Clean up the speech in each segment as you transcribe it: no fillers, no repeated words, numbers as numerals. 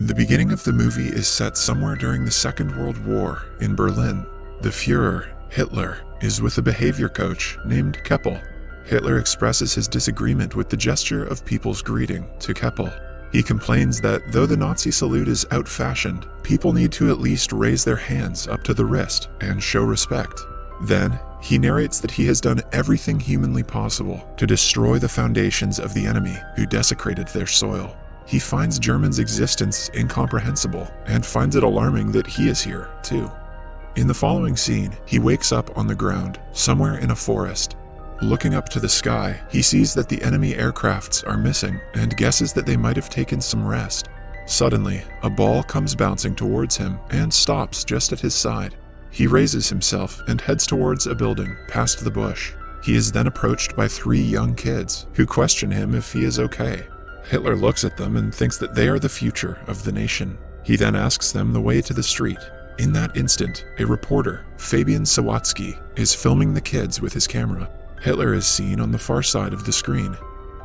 The beginning of the movie is set somewhere during the Second World War in Berlin. The Führer, Hitler, is with a behavior coach named Keppel. Hitler expresses his disagreement with the gesture of people's greeting to Keppel. He complains that though the Nazi salute is out-fashioned, people need to at least raise their hands up to the wrist and show respect. Then, he narrates that he has done everything humanly possible to destroy the foundations of the enemy who desecrated their soil. He finds Germans' existence incomprehensible and finds it alarming that he is here, too. In the following scene, he wakes up on the ground, somewhere in a forest. Looking up to the sky, he sees that the enemy aircrafts are missing and guesses that they might have taken some rest. Suddenly, a ball comes bouncing towards him and stops just at his side. He raises himself and heads towards a building past the bush. He is then approached by 3 young kids who question him if he is okay. Hitler looks at them and thinks that they are the future of the nation. He then asks them the way to the street. In that instant, a reporter, Fabian Sawatzki, is filming the kids with his camera. Hitler is seen on the far side of the screen.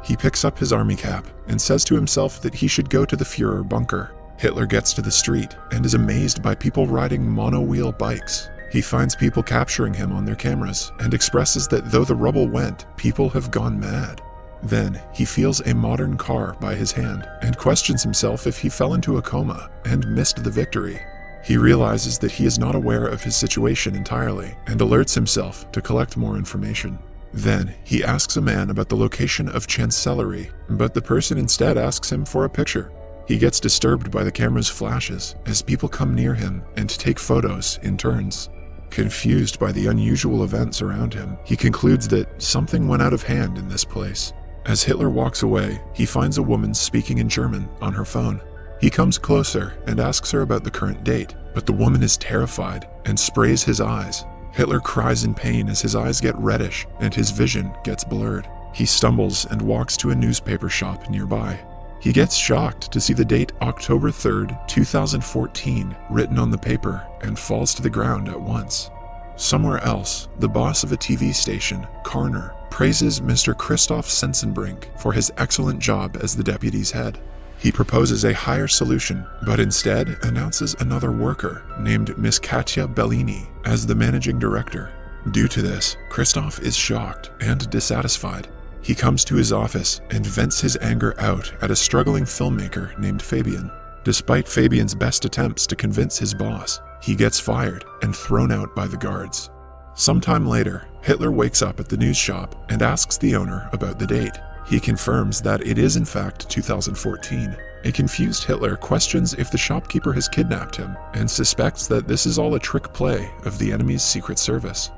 He picks up his army cap and says to himself that he should go to the Führer bunker. Hitler gets to the street and is amazed by people riding mono-wheel bikes. He finds people capturing him on their cameras and expresses that though the rubble went, people have gone mad. Then, he feels a modern car by his hand and questions himself if he fell into a coma and missed the victory. He realizes that he is not aware of his situation entirely and alerts himself to collect more information. Then, he asks a man about the location of Chancellery, but the person instead asks him for a picture. He gets disturbed by the camera's flashes as people come near him and take photos in turns. Confused by the unusual events around him, he concludes that something went out of hand in this place. As Hitler walks away, he finds a woman speaking in German on her phone. He comes closer and asks her about the current date, but the woman is terrified and sprays his eyes. Hitler cries in pain as his eyes get reddish and his vision gets blurred. He stumbles and walks to a newspaper shop nearby. He gets shocked to see the date October 3rd, 2014 written on the paper and falls to the ground at once. Somewhere else, the boss of a TV station, Karner, praises Mr. Christoph Sensenbrink for his excellent job as the deputy's head. He proposes a higher solution, but instead announces another worker named Miss Katja Bellini as the managing director. Due to this, Christoph is shocked and dissatisfied. He comes to his office and vents his anger out at a struggling filmmaker named Fabian. Despite Fabian's best attempts to convince his boss, he gets fired and thrown out by the guards. Sometime later, Hitler wakes up at the news shop and asks the owner about the date. He confirms that it is in fact 2014. A confused Hitler questions if the shopkeeper has kidnapped him and suspects that this is all a trick play of the enemy's secret service.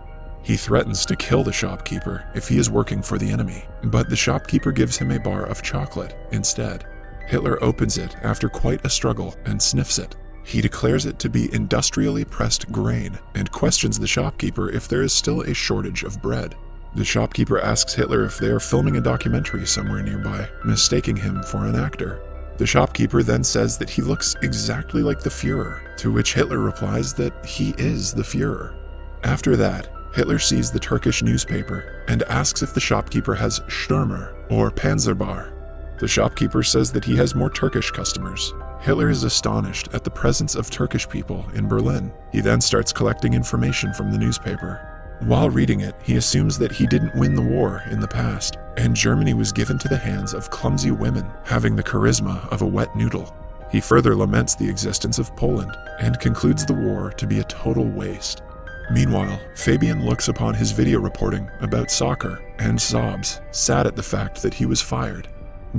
He threatens to kill the shopkeeper if he is working for the enemy, but the shopkeeper gives him a bar of chocolate instead. Hitler opens it after quite a struggle and sniffs it. He declares it to be industrially pressed grain and questions the shopkeeper if there is still a shortage of bread. The shopkeeper asks Hitler if they are filming a documentary somewhere nearby, mistaking him for an actor. The shopkeeper then says that he looks exactly like the Führer, to which Hitler replies that he is the Führer. After that, Hitler sees the Turkish newspaper and asks if the shopkeeper has Stürmer or Panzerbar. The shopkeeper says that he has more Turkish customers. Hitler is astonished at the presence of Turkish people in Berlin. He then starts collecting information from the newspaper. While reading it, he assumes that he didn't win the war in the past, and Germany was given to the hands of clumsy women having the charisma of a wet noodle. He further laments the existence of Poland and concludes the war to be a total waste. Meanwhile, Fabian looks upon his video reporting about soccer and sobs, sad at the fact that he was fired.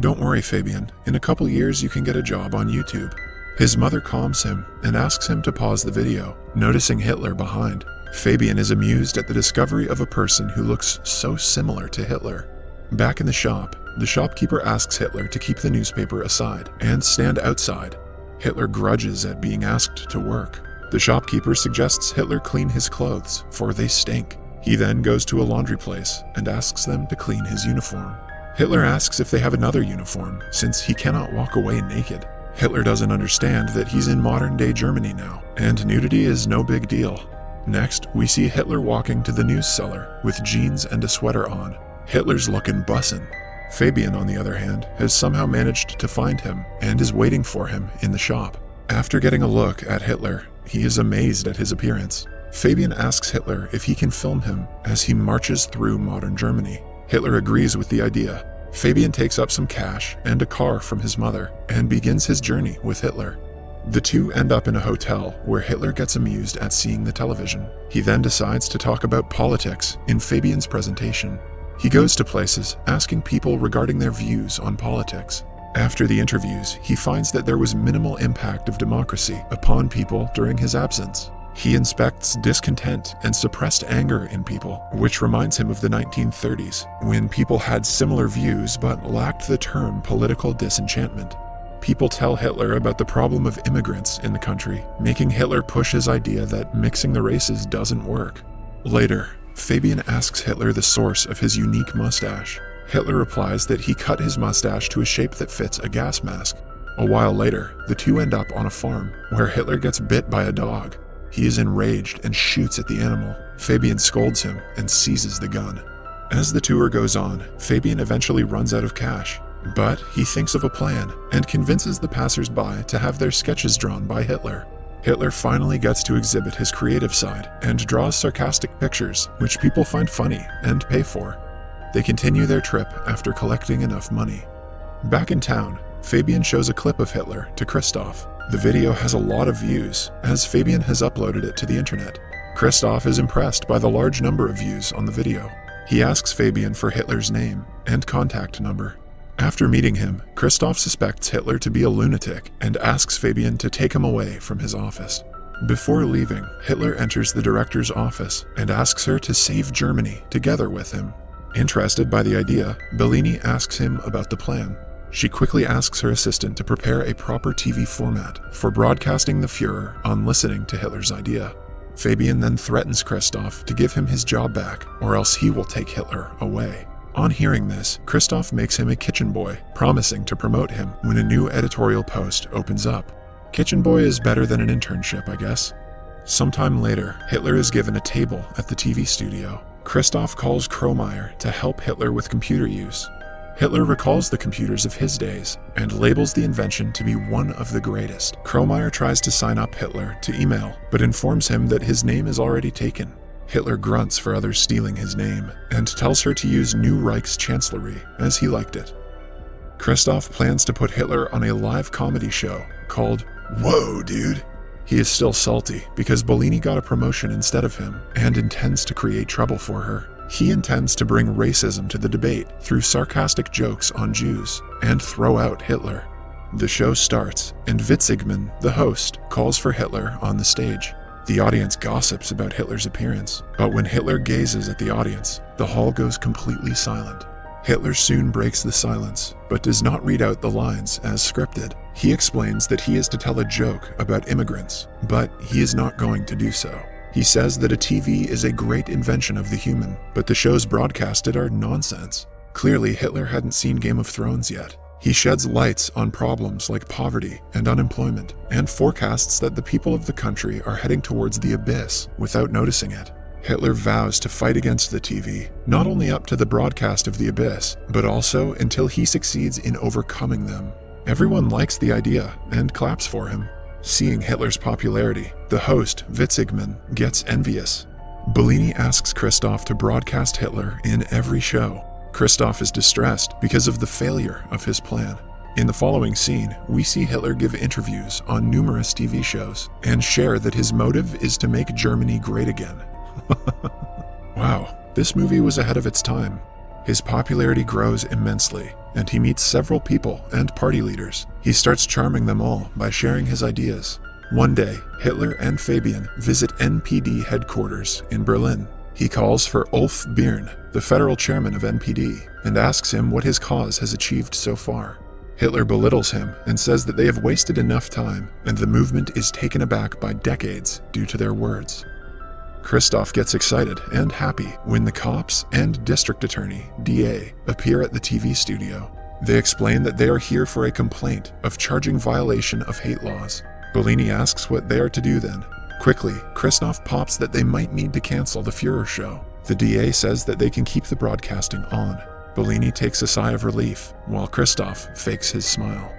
Don't worry, Fabian, in a couple years you can get a job on YouTube. His mother calms him and asks him to pause the video, noticing Hitler behind. Fabian is amused at the discovery of a person who looks so similar to Hitler. Back in the shop, the shopkeeper asks Hitler to keep the newspaper aside and stand outside. Hitler grudges at being asked to work. The shopkeeper suggests Hitler clean his clothes, for they stink. He then goes to a laundry place and asks them to clean his uniform. Hitler asks if they have another uniform, since he cannot walk away naked. Hitler doesn't understand that he's in modern-day Germany now, and nudity is no big deal. Next, we see Hitler walking to the news cellar with jeans and a sweater on. Hitler's looking bussin'. Fabian, on the other hand, has somehow managed to find him and is waiting for him in the shop. After getting a look at Hitler, he is amazed at his appearance. Fabian asks Hitler if he can film him as he marches through modern Germany. Hitler agrees with the idea. Fabian takes up some cash and a car from his mother and begins his journey with Hitler. The two end up in a hotel where Hitler gets amused at seeing the television. He then decides to talk about politics in Fabian's presentation. He goes to places asking people regarding their views on politics. After the interviews, he finds that there was minimal impact of democracy upon people during his absence. He inspects discontent and suppressed anger in people, which reminds him of the 1930s, when people had similar views but lacked the term political disenchantment. People tell Hitler about the problem of immigrants in the country, making Hitler push his idea that mixing the races doesn't work. Later, Fabian asks Hitler the source of his unique mustache. Hitler replies that he cut his mustache to a shape that fits a gas mask. A while later, the two end up on a farm, where Hitler gets bit by a dog. He is enraged and shoots at the animal. Fabian scolds him and seizes the gun. As the tour goes on, Fabian eventually runs out of cash, but he thinks of a plan and convinces the passers-by to have their sketches drawn by Hitler. Hitler finally gets to exhibit his creative side and draws sarcastic pictures, which people find funny and pay for. They continue their trip after collecting enough money. Back in town, Fabian shows a clip of Hitler to Christoph. The video has a lot of views, as Fabian has uploaded it to the internet. Christoph is impressed by the large number of views on the video. He asks Fabian for Hitler's name and contact number. After meeting him, Christoph suspects Hitler to be a lunatic and asks Fabian to take him away from his office. Before leaving, Hitler enters the director's office and asks her to save Germany together with him. Interested by the idea, Bellini asks him about the plan. She quickly asks her assistant to prepare a proper TV format for broadcasting the Führer on listening to Hitler's idea. Fabian then threatens Christoph to give him his job back, or else he will take Hitler away. On hearing this, Christoph makes him a kitchen boy, promising to promote him when a new editorial post opens up. Kitchen boy is better than an internship, I guess. Sometime later, Hitler is given a table at the TV studio. Christoph calls Kromeyer to help Hitler with computer use. Hitler recalls the computers of his days and labels the invention to be one of the greatest. Kromeyer tries to sign up Hitler to email, but informs him that his name is already taken. Hitler grunts for others stealing his name and tells her to use New Reich's chancellery as he liked it. Christoph plans to put Hitler on a live comedy show called Whoa, Dude! He is still salty because Bellini got a promotion instead of him and intends to create trouble for her. He intends to bring racism to the debate through sarcastic jokes on Jews and throw out Hitler. The show starts, and Witzigmann, the host, calls for Hitler on the stage. The audience gossips about Hitler's appearance, but when Hitler gazes at the audience, the hall goes completely silent. Hitler soon breaks the silence, but does not read out the lines as scripted. He explains that he is to tell a joke about immigrants, but he is not going to do so. He says that a TV is a great invention of the human, but the shows broadcasted are nonsense. Clearly, Hitler hadn't seen Game of Thrones yet. He sheds lights on problems like poverty and unemployment, and forecasts that the people of the country are heading towards the abyss without noticing it. Hitler vows to fight against the TV, not only up to the broadcast of the abyss, but also until he succeeds in overcoming them. Everyone likes the idea and claps for him. Seeing Hitler's popularity, the host, Witzigmann, gets envious. Bellini asks Christoph to broadcast Hitler in every show. Christoph is distressed because of the failure of his plan. In the following scene, we see Hitler give interviews on numerous TV shows and share that his motive is to make Germany great again. Wow, this movie was ahead of its time. His popularity grows immensely, and he meets several people and party leaders. He starts charming them all by sharing his ideas. One day, Hitler and Fabian visit NPD headquarters in Berlin. He calls for Ulf Birn, the federal chairman of NPD, and asks him what his cause has achieved so far. Hitler belittles him and says that they have wasted enough time, and the movement is taken aback by decades due to their words. Christoph gets excited and happy when the cops and district attorney, DA, appear at the TV studio. They explain that they are here for a complaint of charging violation of hate laws. Bellini asks what they are to do then. Quickly, Christoph pops that they might need to cancel the Führer show. The DA says that they can keep the broadcasting on. Bellini takes a sigh of relief, while Christoph fakes his smile.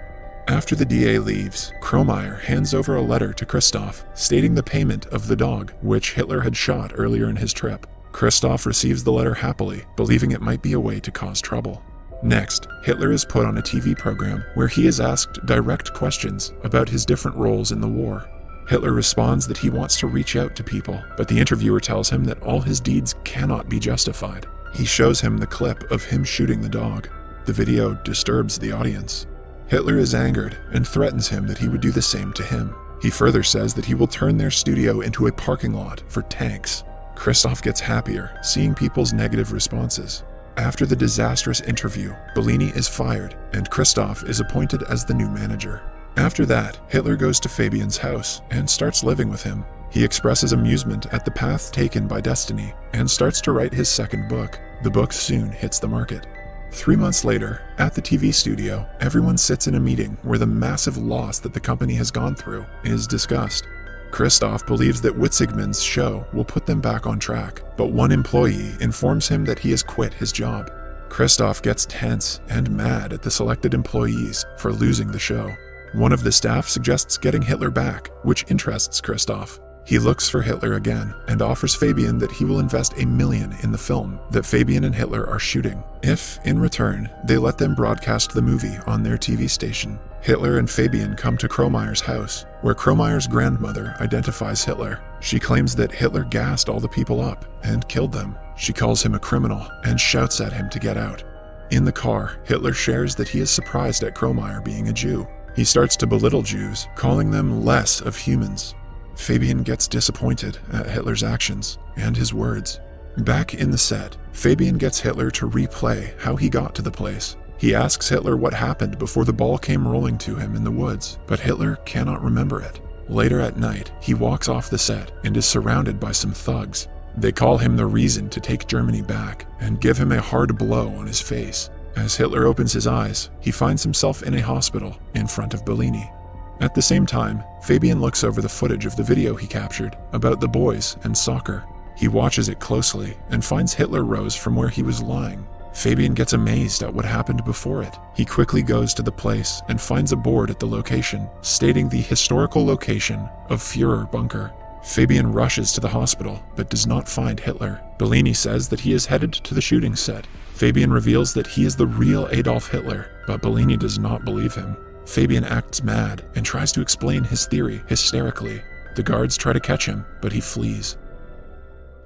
After the DA leaves, Kromeyer hands over a letter to Christoph, stating the payment of the dog, which Hitler had shot earlier in his trip. Christoph receives the letter happily, believing it might be a way to cause trouble. Next, Hitler is put on a TV program where he is asked direct questions about his different roles in the war. Hitler responds that he wants to reach out to people, but the interviewer tells him that all his deeds cannot be justified. He shows him the clip of him shooting the dog. The video disturbs the audience. Hitler is angered and threatens him that he would do the same to him. He further says that he will turn their studio into a parking lot for tanks. Christoph gets happier, seeing people's negative responses. After the disastrous interview, Bellini is fired, and Christoph is appointed as the new manager. After that, Hitler goes to Fabian's house and starts living with him. He expresses amusement at the path taken by destiny and starts to write his second book. The book soon hits the market. 3 months later, at the TV studio, everyone sits in a meeting where the massive loss that the company has gone through is discussed. Christoph believes that Witzigmann's show will put them back on track, but one employee informs him that he has quit his job. Christoph gets tense and mad at the selected employees for losing the show. One of the staff suggests getting Hitler back, which interests Christoph. He looks for Hitler again and offers Fabian that he will invest $1 million in the film that Fabian and Hitler are shooting, if, in return, they let them broadcast the movie on their TV station. Hitler and Fabian come to Kromeyer's house, where Kromeyer's grandmother identifies Hitler. She claims that Hitler gassed all the people up and killed them. She calls him a criminal and shouts at him to get out. In the car, Hitler shares that he is surprised at Kromeyer being a Jew. He starts to belittle Jews, calling them less of humans. Fabian gets disappointed at Hitler's actions and his words. Back in the set, Fabian gets Hitler to replay how he got to the place. He asks Hitler what happened before the ball came rolling to him in the woods, but Hitler cannot remember it. Later at night, he walks off the set and is surrounded by some thugs. They call him the reason to take Germany back and give him a hard blow on his face. As Hitler opens his eyes, he finds himself in a hospital in front of Bellini. At the same time, Fabian looks over the footage of the video he captured about the boys and soccer. He watches it closely and finds Hitler rose from where he was lying. Fabian gets amazed at what happened before it. He quickly goes to the place and finds a board at the location, stating the historical location of Führer Bunker. Fabian rushes to the hospital, but does not find Hitler. Bellini says that he is headed to the shooting set. Fabian reveals that he is the real Adolf Hitler, but Bellini does not believe him. Fabian acts mad and tries to explain his theory hysterically. The guards try to catch him, but he flees.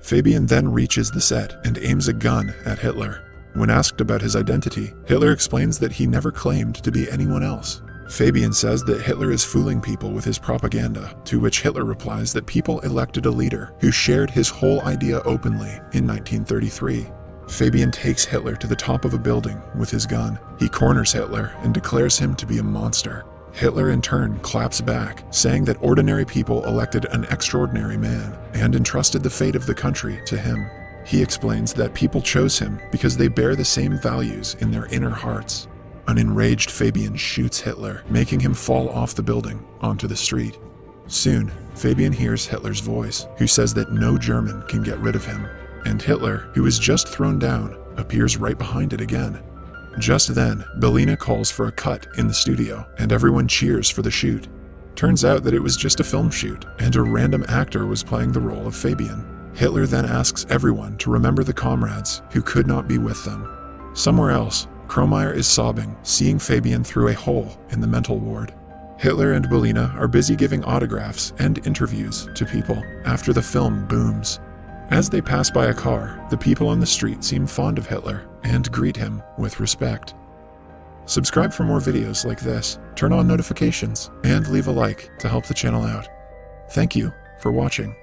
Fabian then reaches the set and aims a gun at Hitler. When asked about his identity, Hitler explains that he never claimed to be anyone else. Fabian says that Hitler is fooling people with his propaganda, to which Hitler replies that people elected a leader who shared his whole idea openly in 1933. Fabian takes Hitler to the top of a building with his gun. He corners Hitler and declares him to be a monster. Hitler in turn claps back, saying that ordinary people elected an extraordinary man and entrusted the fate of the country to him. He explains that people chose him because they bear the same values in their inner hearts. An enraged Fabian shoots Hitler, making him fall off the building onto the street. Soon, Fabian hears Hitler's voice, who says that no German can get rid of him. And Hitler, who is just thrown down, appears right behind it again. Just then, Bellini calls for a cut in the studio, and everyone cheers for the shoot. Turns out that it was just a film shoot, and a random actor was playing the role of Fabian. Hitler then asks everyone to remember the comrades who could not be with them. Somewhere else, Kromeyer is sobbing, seeing Fabian through a hole in the mental ward. Hitler and Bellini are busy giving autographs and interviews to people after the film booms. As they pass by a car, the people on the street seem fond of Hitler and greet him with respect. Subscribe for more videos like this, turn on notifications, and leave a like to help the channel out. Thank you for watching.